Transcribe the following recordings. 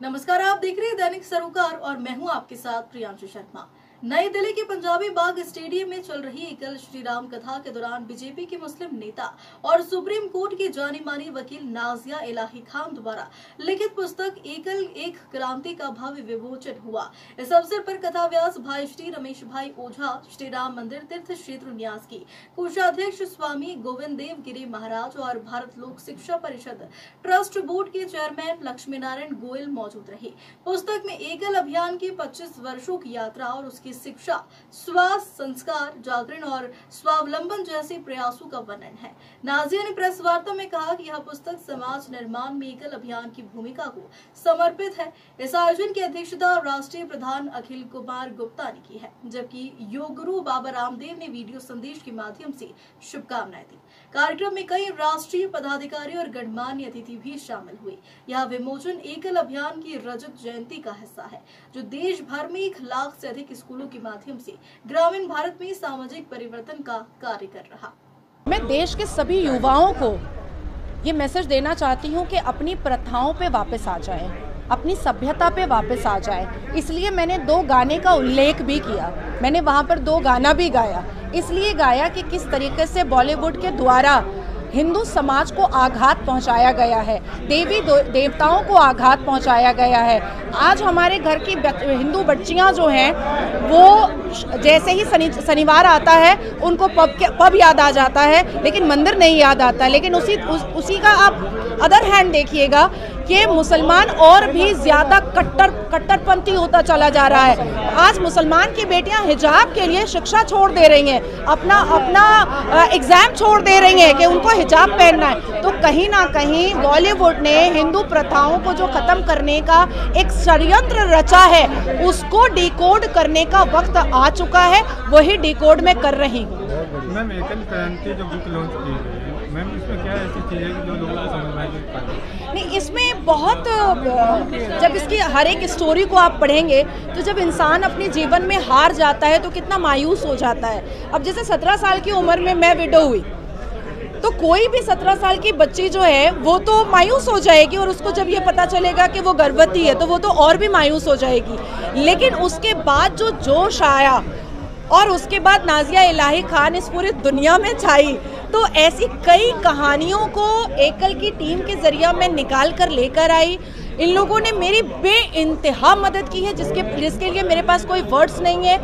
नमस्कार, आप देख रहे हैं दैनिक सरोकार और मैं हूं आपके साथ प्रियांशु शर्मा। नई दिल्ली के पंजाबी बाग स्टेडियम में चल रही एकल श्री राम कथा के दौरान बीजेपी के मुस्लिम नेता और सुप्रीम कोर्ट की जानी मानी वकील नाजिया इलाही खान द्वारा लिखित पुस्तक एकल एक क्रांति का भव्य विमोचन हुआ। इस अवसर पर कथाव्यास भाई श्री रमेश भाई ओझा, श्री राम मंदिर तीर्थ क्षेत्र न्यास की कोषाध्यक्ष स्वामी गोविंद देव गिरी महाराज और भारत लोक शिक्षा परिषद ट्रस्ट बोर्ड के चेयरमैन लक्ष्मी नारायण गोयल मौजूद रहे। पुस्तक में एकल अभियान की 25 वर्षों की यात्रा और उसकी शिक्षा, स्वास्थ्य, संस्कार, जागरण और स्वावलंबन जैसे प्रयासों का वर्णन है। नाजिया ने प्रेस वार्ता में कहा कि यह पुस्तक समाज निर्माण में एकल अभियान की भूमिका को समर्पित है। इस आयोजन की अध्यक्षता राष्ट्रीय प्रधान अखिल कुमार गुप्ता ने की है, जबकि योग गुरु बाबा रामदेव ने वीडियो संदेश के माध्यम से शुभकामनाएं दी। कार्यक्रम में कई राष्ट्रीय पदाधिकारी और गणमान्य अतिथि भी शामिल हुए। यह विमोचन एकल अभियान की रजत जयंती का हिस्सा है, जो देश भर में 1 लाख से अधिक स्कूलों के माध्यम से ग्रामीण भारत में सामाजिक परिवर्तन का कार्य कर रहा। मैं देश के सभी युवाओं को ये मैसेज देना चाहती हूँ कि अपनी प्रथाओं पे वापस आ जाएं, अपनी सभ्यता पे वापस आ जाएं। इसलिए मैंने 2 गाने का उल्लेख भी किया। मैंने वहाँ पर 2 गाना भी गाया। इसलिए गाया कि किस तरीके से बॉलीवुड के द्वारा हिंदू समाज को आघात पहुंचाया गया है, देवी देवताओं को आघात पहुंचाया गया है। आज हमारे घर की हिंदू बच्चियां जो हैं वो जैसे ही शनिवार आता है उनको पब याद आ जाता है, लेकिन मंदिर नहीं याद आता है। लेकिन उसी का आप अदर हैंड देखिएगा कि मुसलमान और भी ज़्यादा कट्टरपंथी होता चला जा रहा है। आज मुसलमान की बेटियां हिजाब के लिए शिक्षा छोड़ दे रही हैं, अपना एग्ज़ाम छोड़ दे रही हैं कि उनको हिजाब पहनना है। तो कहीं ना कहीं बॉलीवुड ने हिंदू प्रथाओं को जो ख़त्म करने का एक षड्यंत्र रचा है, उसको डिकोड करने का वक्त आ चुका है। वही डिकोड मैं कर रही हूँ। मैम, एकल क्रांति जो बुक लॉन्च की गई, मैम इसमें क्या ऐसी चीज़ है कि जो लोगों को समझ में नहीं? इसमें बहुत, जब इसकी हर एक स्टोरी को आप पढ़ेंगे तो जब इंसान अपने जीवन में हार जाता है तो कितना मायूस हो जाता है। अब जैसे 17 साल की उम्र में मैं विडो हुई, तो कोई भी 17 साल की बच्ची जो है वो तो मायूस हो जाएगी, और उसको जब ये पता चलेगा कि वो गर्भवती है तो वो तो और भी मायूस हो जाएगी। लेकिन उसके बाद जो जोश आया और उसके बाद नाजिया इलाही खान इस पूरी दुनिया में छाई, तो ऐसी कई कहानियों को एकल की टीम के जरिए मैं निकाल कर लेकर आई। इन लोगों ने मेरी बेइंतहा मदद की है, जिसके लिए मेरे पास कोई वर्ड्स नहीं है।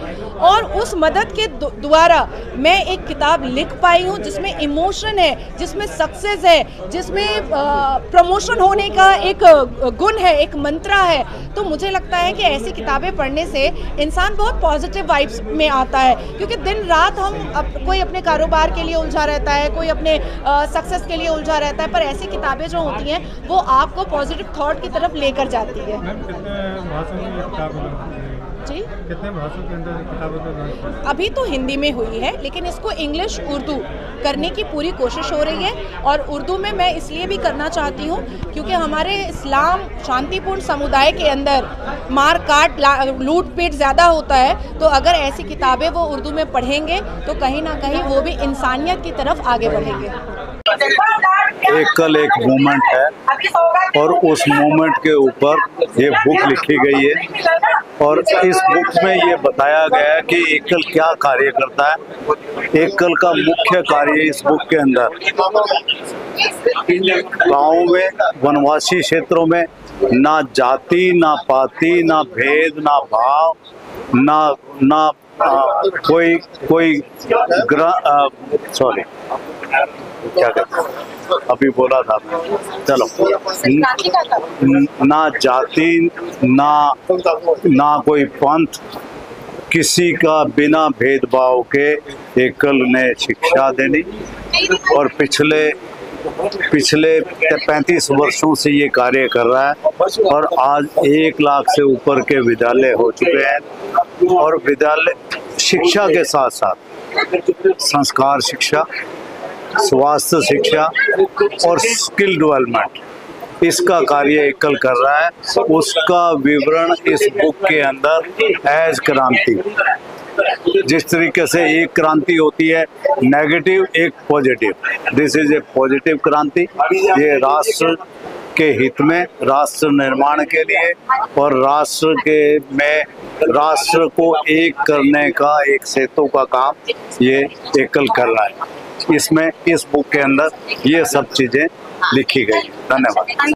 और उस मदद के द्वारा मैं एक किताब लिख पाई हूँ जिसमें इमोशन है, जिसमें सक्सेस है, जिसमें प्रमोशन होने का एक गुण है, एक मंत्रा है। तो मुझे लगता है कि ऐसी किताबें पढ़ने से इंसान बहुत पॉजिटिव वाइब्स में आता है, क्योंकि दिन रात कोई अपने कारोबार के लिए उलझा रहता है, कोई अपने सक्सेस के लिए उलझा रहता है, पर ऐसी किताबें जो होती हैं वो आपको पॉजिटिव थॉट की तरफ लेकर जाती है। जी, कितने भाषाओं के अंदर किताबें? अभी तो हिंदी में हुई है, लेकिन इसको इंग्लिश उर्दू करने की पूरी कोशिश हो रही है। और उर्दू में मैं इसलिए भी करना चाहती हूँ क्योंकि हमारे इस्लाम शांतिपूर्ण समुदाय के अंदर मार काट लूट पीट ज़्यादा होता है। तो अगर ऐसी किताबें वो उर्दू में पढ़ेंगे तो कहीं ना कहीं वो भी इंसानियत की तरफ आगे बढ़ेंगे। एकल एक मूवमेंट है और उस मूवमेंट के ऊपर ये बुक लिखी गई है, और इस बुक में ये बताया गया है कि एकल क्या कार्य करता है। एकल का मुख्य कार्य इस बुक के अंदर गाँव में, वनवासी क्षेत्रों में ना जाति, ना पाति, ना भेद, ना भाव, ना कोई सॉरी क्या कहते हैं, अभी बोला था चलो, ना जाति, ना कोई पंथ, किसी का बिना भेदभाव के एकल ने शिक्षा देनी। और पिछले 35 वर्षों से ये कार्य कर रहा है, और आज 1 लाख से ऊपर के विद्यालय हो चुके हैं। और विद्यालय शिक्षा के साथ साथ संस्कार शिक्षा, स्वास्थ्य शिक्षा और स्किल डेवलपमेंट, इसका कार्य एकल कर रहा है। उसका विवरण इस बुक के अंदर एज क्रांति, जिस तरीके से एक क्रांति होती है नेगेटिव, एक positive, this is a positive क्रांति। ये राष्ट्र के हित में, राष्ट्र निर्माण के लिए और राष्ट्र को एक करने का, एक सेतु का काम ये एकल कर रहा है। इसमें इस बुक के अंदर ये सब चीजें लिखी गई। धन्यवाद।